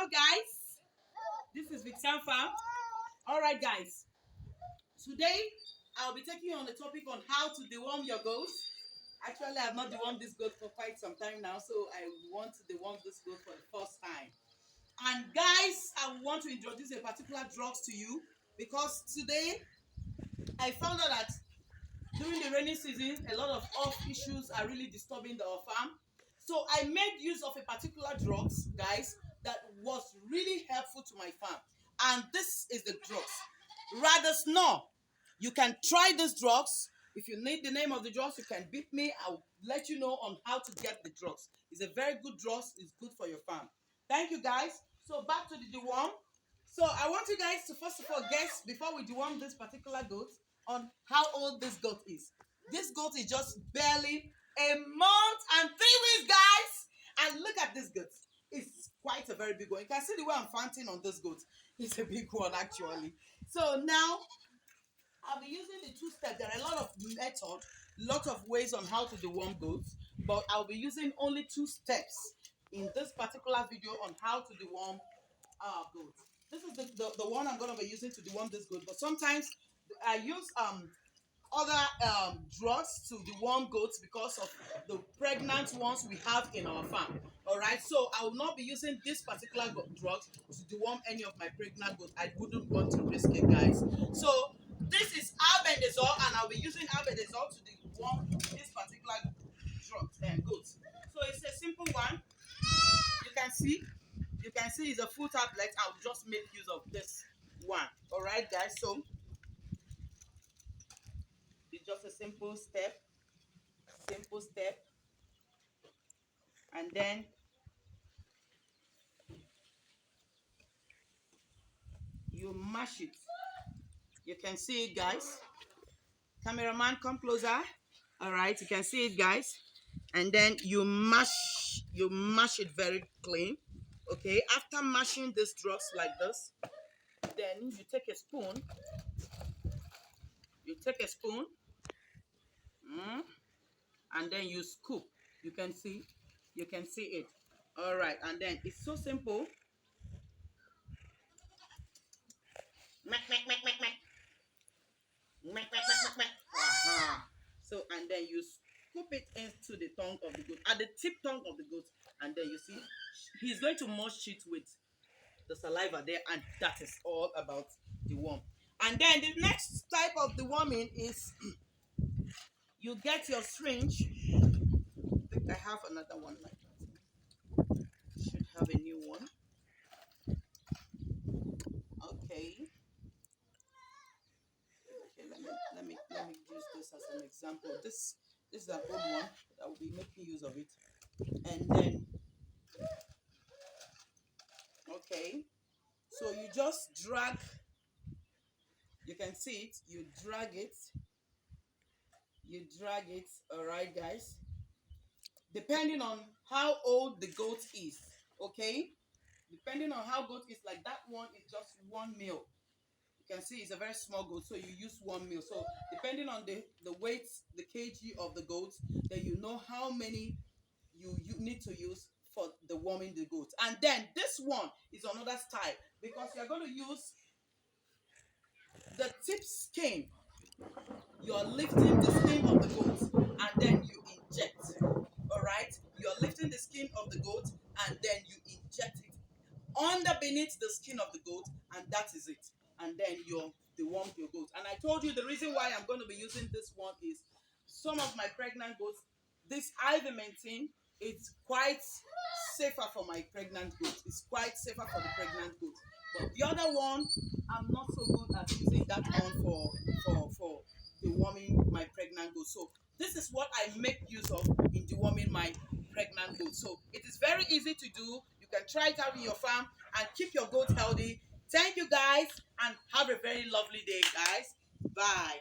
Hello guys, this is VIK-JSAM Farm. Alright guys, today I'll be taking you on the topic on how to deworm your goats. Actually, I've not dewormed this goat for quite some time now, so I want to deworm this goat for the first time. And guys, I want to introduce a particular drugs to you because today I found out that during the rainy season, a lot of health issues are really disturbing our farm. So I made use of a particular drugs, guys, that was really helpful to my farm. And this is the drugs. Radisnor. You can try this drugs. If you need the name of the drugs, you can beat me. I'll let you know on how to get the drugs. It's a very good drugs. It's good for your farm. Thank you, guys. So back to the deworm. So I want you guys to first of all guess before we deworm this particular goat on how old this goat is. This goat is just barely a month and 3 weeks, guys. And look at this goat. It's quite a very big one. You can see the way I'm fanting on this goat. It's a big one, actually. So now, I'll be using the 2 steps. There are a lot of methods, lot of ways on how to deworm goats. But I'll be using only 2 steps in this particular video on how to deworm our goat. This is the one I'm going to be using to deworm this goat. But sometimes I use other drugs to deworm goats because of the pregnant ones we have in our farm. Alright, so I will not be using this particular drug to deworm any of my pregnant goats. I wouldn't want to risk it, guys. So this is albendazole, and I'll be using albendazole to deworm this particular drug goats. So it's a simple one. You can see it's a full tablet. I'll just make use of this one. Alright, guys, so it's just a simple step, and then you mash it. You can see it, guys. Cameraman, come closer. All right, you can see it, guys. And then you mash it very clean. Okay, after mashing these drugs like this, then you take a spoon. And then you scoop. You can see it. All right, and then it's so simple. So, and then you scoop it into the tongue of the goat, at the tip tongue of the goat, and then you see he's going to mush it with the saliva there, and that is all about the worm. And then the next type of deworming is you get your syringe. I think I have another one like that. Should have a new one. Okay. Let me use this as an example. This is an old one. I will be making use of it. And then, okay. So you just drag. You can see it. You drag it. All right, guys. Depending on how old the goat is. Okay. Depending on how goat is, like that one is just 1 mil. You can see it's a very small goat, so you use 1 mil. So depending on the weight, the kg of the goat, then you know how many you need to use for the warming the goat. And then this one is another style because you're going to use the tip skin. You're lifting the skin of the goat and then you inject. All right, you're lifting the skin of the goat and then you inject it under beneath the skin of the goat, and that is it. And then you deworm your goat. And I told you the reason why I'm going to be using this one is some of my pregnant goats, this ivermectin, it's quite safer for my pregnant goats. It's quite safer for the pregnant goats. But the other one, I'm not so good at using that one for deworming my pregnant goats. So this is what I make use of in deworming my pregnant goats. So it is very easy to do. You can try it out in your farm and keep your goats healthy. Thank you, guys, and have a very lovely day, guys. Bye.